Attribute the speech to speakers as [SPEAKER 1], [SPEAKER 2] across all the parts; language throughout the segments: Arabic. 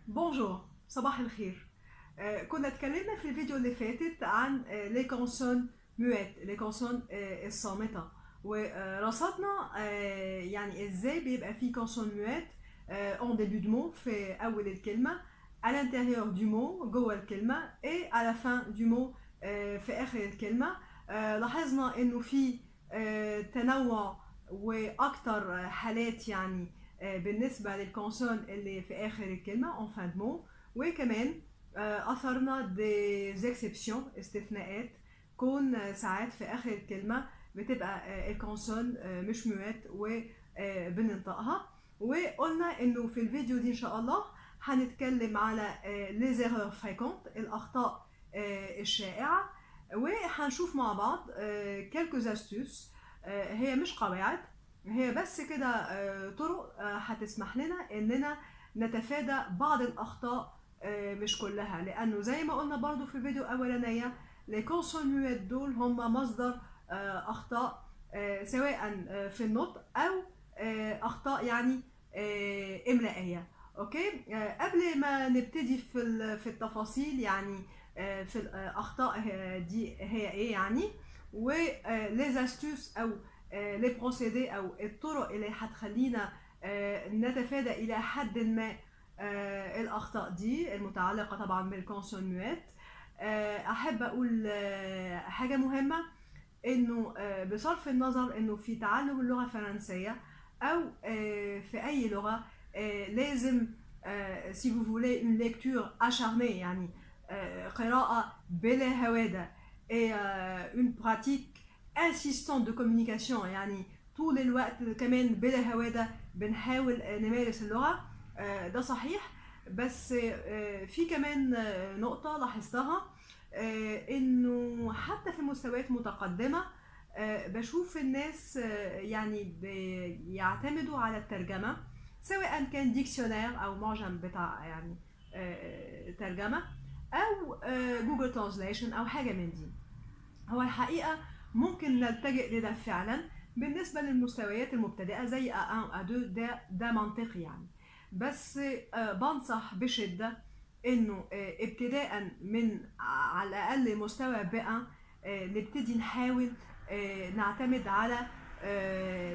[SPEAKER 1] بونجور، صباح الخير. كنا اتكلمنا في الفيديو اللي فاتت عن لي كونسون موات، لي كونسون الصامتة، ورصدنا يعني ازاي بيبقى في كونسون موات اون ديبut دو مو، في اول الكلمة، à l'intérieur du mot جوه الكلمة، et à la fin du mot في اخر الكلمة. لاحظنا انه في تنوع واكتر حالات يعني بالنسبة للكونسون اللي في آخر الكلمة en fin de mot، وكمان أثرنا des exceptions، استثناءات، كون ساعات في آخر الكلمة بتبقى الكونسون مش موات وبننطقها. وقلنا إنه في الفيديو دي إن شاء الله هنتكلم على les erreurs fréquentes، الأخطاء الشائعة، وهنشوف مع بعض quelques astuces. هي مش قواعد، هي بس كده طرق هتسمح لنا اننا نتفادى بعض الاخطاء، مش كلها، لانه زي ما قلنا برضو في الفيديو الاولانيه لي كونسونوات دول هم مصدر اخطاء، سواء في النطق او اخطاء يعني املائيه. اوكي، قبل ما نبتدي في التفاصيل يعني في الاخطاء دي هي ايه يعني، وليز استوس او لي بروسيدي او الطرق اللي هتخلينا نتفادى الى حد ما الاخطاء دي المتعلقه طبعا بالكونسونوات. احب اقول حاجه مهمه، انه بصرف النظر انه في تعلم اللغه الفرنسيه او في اي لغه لازم si vous voulez une lecture acharnée يعني قراءه بلا هواده et une pratique insistante de communication، يعني طول الوقت كمان بلا هواده بنحاول نمارس اللغه. ده صحيح، بس في كمان نقطه لاحظتها، انه حتى في مستويات متقدمه بشوف الناس يعني بيعتمدوا على الترجمه، سواء كان ديكسيونير او معجم بتاع يعني ترجمه، او جوجل ترانزليشن او حاجه من دي. هو الحقيقه ممكن نلتجئ لده فعلا بالنسبه للمستويات المبتدئه زي A1 A2، ده منطقي يعني. بس بنصح بشده انه ابتداء من على الاقل مستوى بقى نبتدي نحاول نعتمد على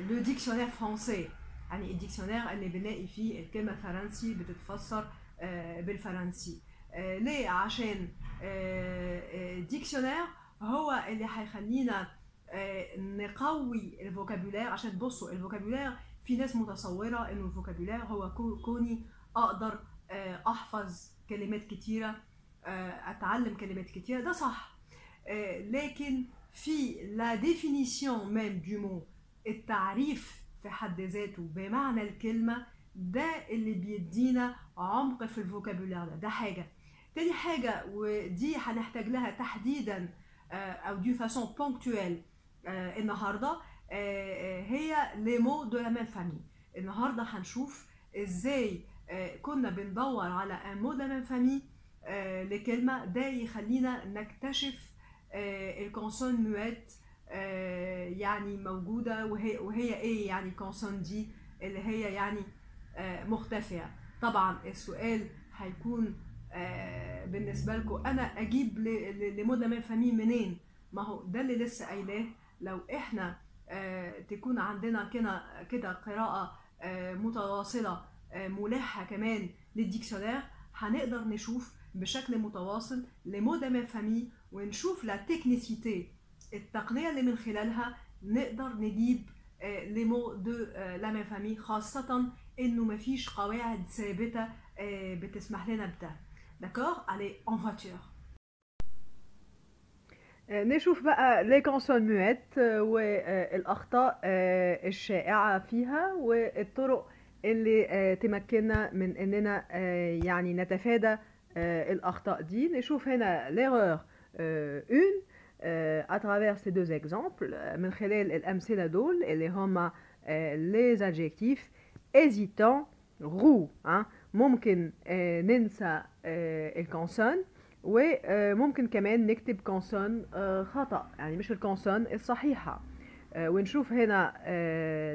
[SPEAKER 1] لو ديكسيونير فرونسي، يعني الديكسيونير اللي بنلاقي فيه الكلمه فرنسي بتتفسر بالفرنسي. ليه؟ عشان ديكسيونير هو اللي هيخلينا نقوي الفوكابولير. عشان بصوا الفوكابولير، في ناس متصوره انه الفوكابولير هو كوني اقدر احفظ كلمات كتيره، اتعلم كلمات كتيره، ده صح. لكن في لا ديفينيسيون ميم دو مو، التعريف في حد ذاته بمعنى الكلمه، ده اللي بيدينا عمق في الفوكابولير. ده حاجه. تاني حاجه ودي هنحتاج لها تحديدا او دو فاسون بونكتويل النهارده، هي لي مو دو لا ميم فامي. النهارده هنشوف ازاي كنا بندور على ان مو دو لا ميم فامي لكلمه، ده يخلينا نكتشف الكونسون موات يعني موجوده، وهي ايه يعني الكونسون دي اللي هي يعني مختفيه. طبعا السؤال هيكون بالنسبه لكم انا اجيب لمو دو لا ميم فامي منين؟ ما هو ده اللي لسه قايلاه. لو احنا تكون عندنا كده قراءة متواصلة ملحة كمان للديكسيونير، هنقدر نشوف بشكل متواصل لمو دو ميم فامي، ونشوف لا تكنيسيتي، التقنية اللي من خلالها نقدر نجيب لي مو دو لا ميم فامي، خاصة انه مفيش قواعد ثابتة بتسمح لنا بده. داكور؟ allez en voiture. نشوف بقى لي كونسون موات والاخطاء الشائعه فيها، والطرق اللي تمكننا من اننا يعني نتفادى الاخطاء دي. نشوف هنا l'erreur 1 à travers ces deux exemples، من خلال الامثله دول اللي هما les adjectifs hésitant roux. ممكن ننسى الكونسون، وممكن كمان نكتب كونسون خطأ، يعني مش الكونسون الصحيحة. ونشوف هنا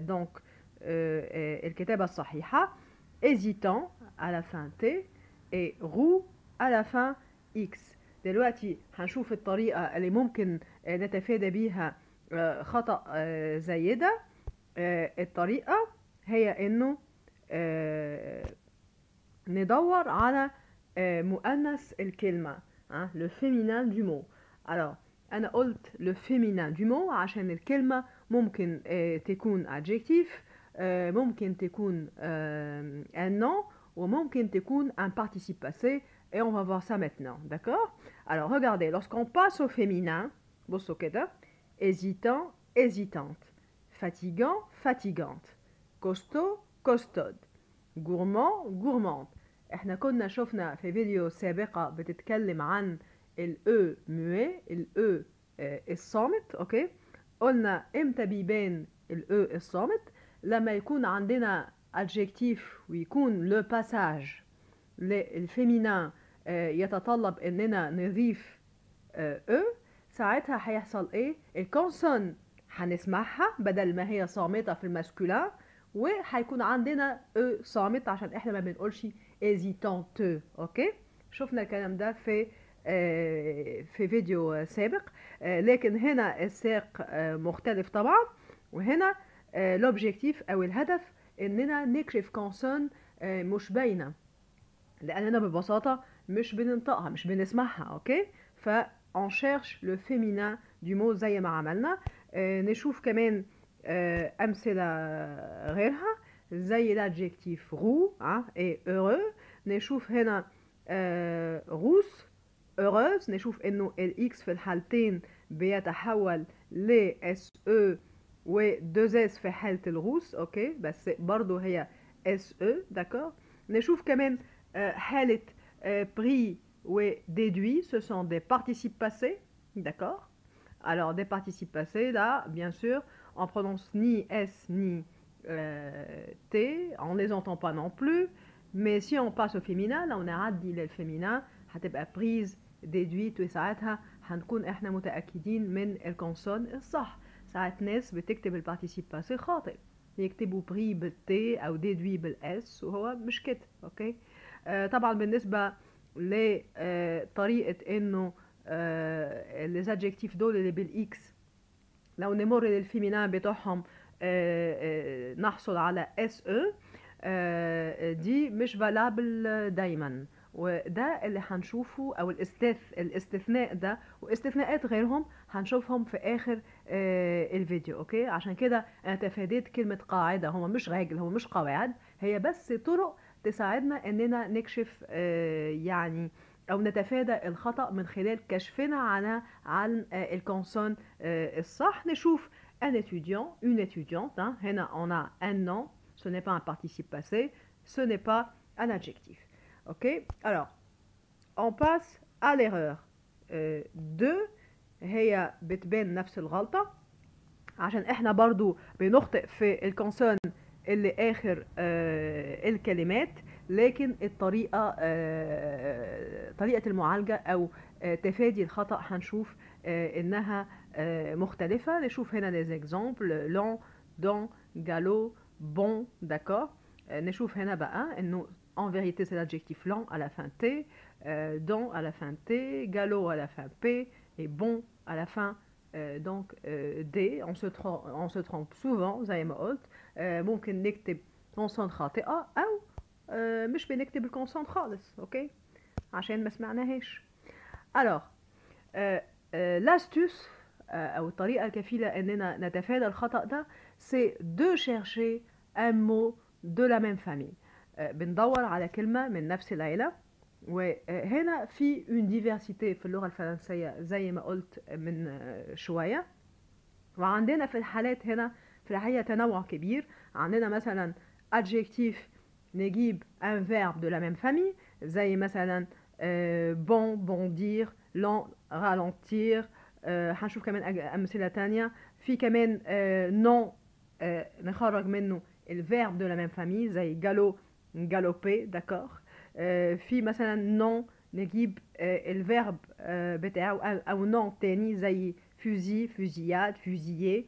[SPEAKER 1] دونك الكتابة الصحيحة hésitant à la fin T، et roux à la fin X. دلوقتي هنشوف الطريقة اللي ممكن نتفادى بيها خطأ زي ده. الطريقة هي انه ندور على مؤنث الكلمة، le féminin du mot. alors انا قلت le féminin du mot عشان الكلمة ممكن تكون adjectif، ممكن تكون un nom وممكن تكون un participe passé et on va voir ça maintenant, d'accord. alors regardez, lorsqu'on passe au féminin بصوا كده: hésitant hésitante, fatigant fatigante, costaud costaude, gourmand gourmande. احنا كنا شفنا في فيديو سابقة بتتكلم عن الاو موي، الاو الصامت. اوكي، قلنا امتى بيبان الاو الصامت؟ لما يكون عندنا adjectif ويكون لو باساج للفيمينان يتطلب اننا نضيف او، ساعتها هيحصل ايه؟ الكونسون هنسمعها بدل ما هي صامتة في الماسكولين، وهيكون عندنا او صامت عشان احنا ما بنقولش hésitante. اوكي، شفنا الكلام ده في فيديو سابق، لكن هنا السياق مختلف طبعا، وهنا لوبجيكتيف او الهدف اننا نكشف كونسون مش باينه، لاننا ببساطه مش بننطقها مش بنسمعها. اوكي، ف on cherche le féminin du mot زي ما عملنا. نشوف كمان امثله غيرها زي l'adjectif roux et heureux. نشوف هنا rousse heureuse، نشوف انه الاكس في الحالتين بيتحول ل اس او و 2 اس في حاله الروس. اوكي، بس برضو هي اس او. داكور. نشوف كمان حاله pris ou déduit, ce sont des participes passés, d'accord. alors des participes passés, là bien sûr on prononce ni S ni T, on les entend pas non plus. mais si on passe au féminin, لو نعدي للفيمينان هتبقى prise déduite، وساعتها هنكون احنا متأكدين من الكونسون الصح. ساعات ناس بتكتب البارتيسيب باسي خاطئ، يكتبوا بري بالتي او déduit بالاس وهو مش كده. اوكي، طبعا بالنسبة لطريقة انه الادجكتيف دول اللي بالاكس لو نمر للفيمينان بتوعهم نحصل على اس او، دي مش فالابل دايما، وده اللي هنشوفه، او الاستثناء ده واستثناءات غيرهم هنشوفهم في اخر الفيديو. اوكي، عشان كده انا تفاديت كلمة قاعدة، هما مش راجل، هما مش قواعد، هي بس طرق تساعدنا اننا نكشف يعني او نتفادى الخطأ من خلال كشفنا عن الكونسون الصح. نشوف un étudiant, une étudiante، هنا on a un nom، ce n'est pas un participe passé, ce n'est pas un adjectif. Ok, alors on passe à l'erreur 2. هي بتبان نفس الغلطة عشان احنا برضو بنخطئ في الكونسون اللي اخر الكلمات، لكن الطريقة طريقة المعالجة او تفادي الخطأ هنشوف انها مختلفة. نشوف هنا les exemples long, don, galop, bon. d'accord. نشوف هنا بقى انه en vérité c'est l'adjectif long à la fin T, don à la fin T, galop à la fin P et bon à la fin donc D. on se trompe souvent زي ما قلت. ممكن نكتب كونسون خاطئة او مش بنكتب الكونسون خالص. اوكي، عشان ما سمعناهاش. alors l'astuce او الطريقة الكفيلة اننا نتفادى الخطأ ده c'est de chercher un mot de la même famille. بندور على كلمة من نفس العيلة، وهنا في une diversité في اللغة الفرنسية زي ما قلت من شوية، وعندنا في الحالات هنا في الحقيقة تنوع كبير. عندنا مثلا adjectif نجيب un verbe de la même famille زي مثلا bon bondir, lent ralentir. هنشوف كمان أمثلة تانية. في كمان non نخرج منه الverbe de la même famille زي galop galoper. d'accord. في مثلا non نجيب الفيرب بتاعه او non تاني زي fusil fusillade fusiller.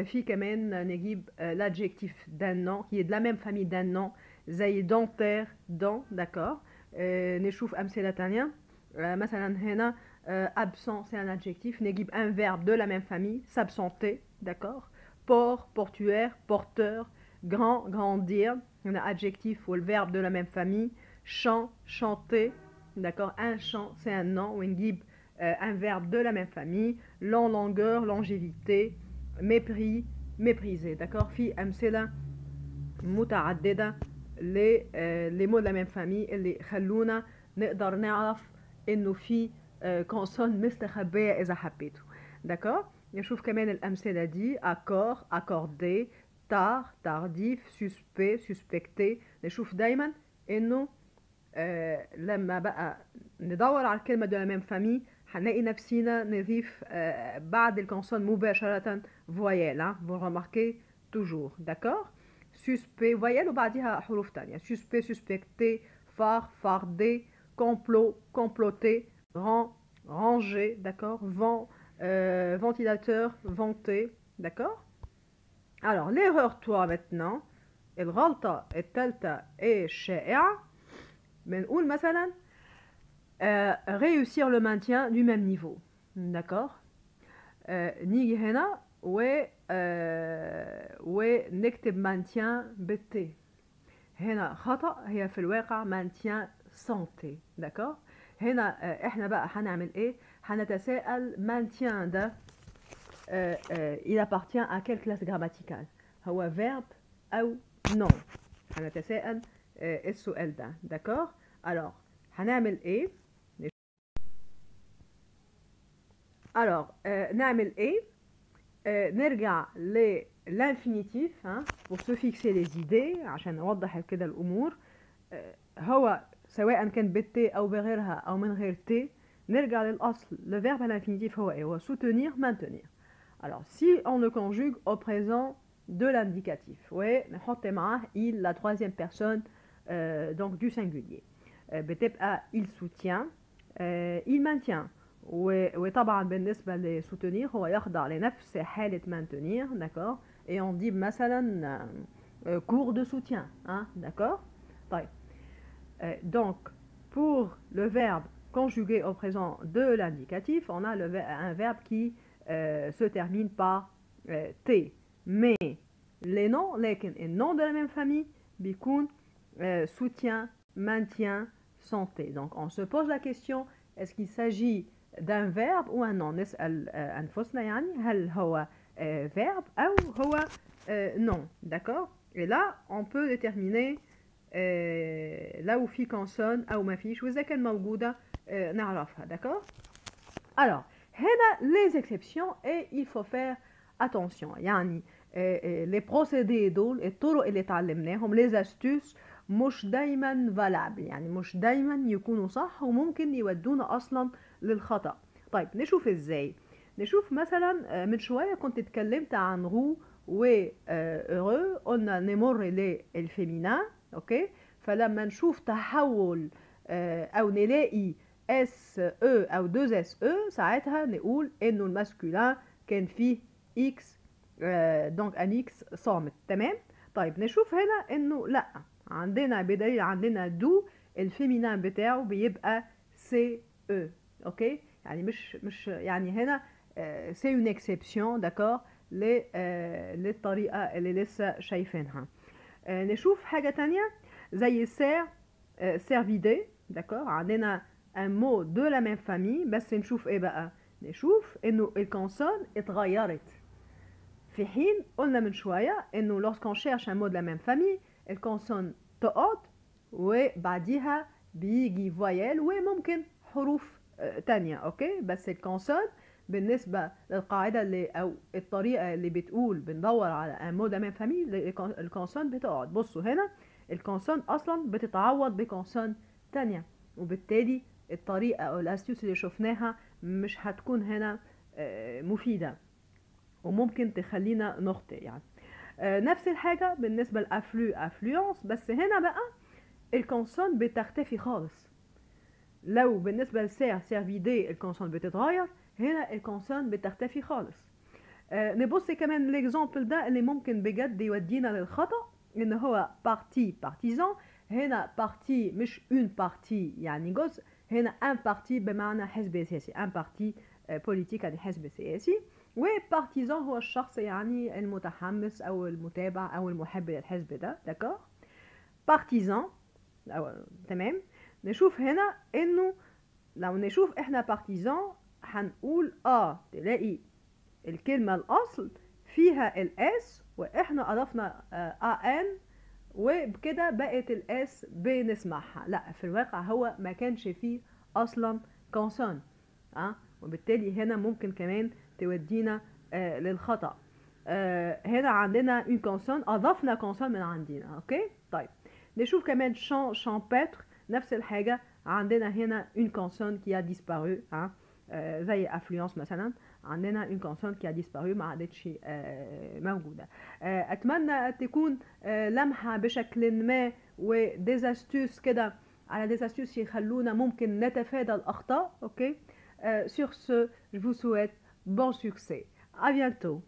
[SPEAKER 1] في كمان نجيب l'adjectif d'un nom qui est de la même famille d'un nom زي dentaire dent. d'accord. نشوف أمثلة تانية. مثلا هنا absent c'est un adjectif نجيب un verbe de la même famille s'absenter d'accord. Port portuaire porteur. Grand grandir on a adjectif ou le verbe de la même famille. Chant chanter d'accord. Un chant c'est un nom ونجيب un verbe de la même famille. Long longueur longévité. Mépris mépriser d'accord. في أمثلة متعددة les mots de la même famille اللي خلونا نقدر نعرف انه في كونسون مستخبية اذا حبيتوا داكور. نشوف كمان الامثلة دي accord accordé tard tardif suspect suspecté. نشوف دايما انه لما بقى ندور على الكلمة de la même famille هنلاقي نفسينا نضيف بعد الكونسون مباشرة voyelle vous remarquez toujours d'accord. suspect voyelle وبعدها حروف تانية suspect suspecté phare fardé complot comploter rang ranger d'accord vent ventilateur vanter d'accord. alors l'erreur 3 maintenant الغلطة الثالثة ايه الشائعة بنقول مثلا réussir le maintien du même niveau d'accord. نيجي هنا ونكتب maintien بالتي. هنا خطأ هي في الواقع maintien santé d'accord. هنا احنا بقى هنعمل ايه هنتساءل maintien ده il appartient à quelle classe grammaticale هو verbe او non. هنتساءل السؤال ده d'accord. alors هنعمل ايه alors نعمل ايه نرجع للانفينيتيف pour se fixer les idées عشان نوضح كده الامور. هو سواء كان بالتي او بغيرها او من غير تي نرجع للاصل. le verbe à l'infinitif هو ايه هو soutenir maintenir. alors si on le conjugue au présent de l'indicatif ونحط معاه il la troisième personne donc du singulier بتبقى il soutient il maintient وطبعا بالنسبة لسوتونير هو يخضع لنفس حالة maintenir d'accord. et on dit مثلا cours de soutien d'accord. طيب donc pour le verbe conjugué au présent de l'indicatif on a un verbe qui se termine par t. mais les noms لكن النوم de la même famille بيكون soutien maintien santé. donc on se pose la question est-ce qu'il s'agit d'un verbe ou un nom. نسأل أنفسنا يعني هل هو verbe أو هو non d'accord. et là on peut déterminer لو في consonne أو ما فيش وإذا كان موجودة نعرفها d'accord. alors هنا les exceptions et il faut faire attention يعني les procédés دول الطرق اللي اتعلمناهم les astuces مش دايما valable يعني مش دايما يكونوا صح وممكن يودونا اصلا للخطأ. طيب نشوف ازاي. نشوف مثلا من شوية كنت اتكلمت عن رو و heureux قلنا نمر للفيمينا اوكي. فلما نشوف تحول او نلاقي اس او او 2 اس او ساعتها نقول انه الماسكولين كان فيه اكس دونك ان اكس صامت تمام. طيب نشوف هنا انه لا عندنا بدليل عندنا دو الفيمينان بتاعه بيبقى سي او اوكي. يعني مش يعني هنا سي اون اكسبسيون داكور للطريقه اللي لسه شايفينها. نشوف حاجه تانية زي سير سيرفيدي داكور. عندنا ان مو دو لا ميم فامي بس نشوف ايه بقى. نشوف انه الكونسون اتغيرت في حين قلنا من شويه انه lorsqu'on cherche un mot de la même famille الكونسون تقعد وبعديها بيجي فويل وممكن حروف تانية اوكي. بس الكونسون بالنسبة للقاعدة اللي او الطريقة اللي بتقول بندور على un mot de la même famille الكونسون بتقعد. بصوا هنا الكونسون اصلا بتتعوض بكونسون تانية وبالتالي الطريقة او الاستيوس اللي شفناها مش هتكون هنا مفيدة وممكن تخلينا نخطئ يعني. نفس الحاجة بالنسبة لأفلو أفلوينس بس هنا بقى الكونسون بتختفي خالص. لو بالنسبة لسير سيرفيدي الكونسون بتتغير هنا الكونسون بتختفي خالص. نبص كمان الاكزامبل ده اللي ممكن بجد يودينا للخطأ ان هو بارتي بارتيزان.
[SPEAKER 2] هنا بارتي مش اون بارتي يعني جزء، هنا ان بارتي بمعنى حزب سياسي، ان بارتي بوليتيك يعني حزب سياسي. وبارتيزان هو الشخص يعني المتحمس او المتابع او المحب للحزب ده. داكور. بارتيزان تمام. نشوف هنا انه لو نشوف احنا بارتيزان هنقول تلاقي الكلمة الاصل فيها الاس واحنا اضفنا ان وبكده بقت الاس بنسمعها. لا، في الواقع هو ما كانش فيه اصلا كونسون وبالتالي هنا ممكن كمان تودينا للخطأ. هنا عندنا une consonne، اضفنا كونسون من عندنا. اوكي طيب نشوف كمان شامبيتر نفس الحاجة، عندنا هنا une consonne qui a disparu زي affluence مثلا، عندنا une consonne qui a disparu ما عادتش موجودة. اتمنى تكون لمحة بشكل ما وديزاستوس كده على ديزاستوس يخلونا ممكن نتفادى الأخطاء. اوكي. Sur ce, je vous souhaite bon succès. À bientôt.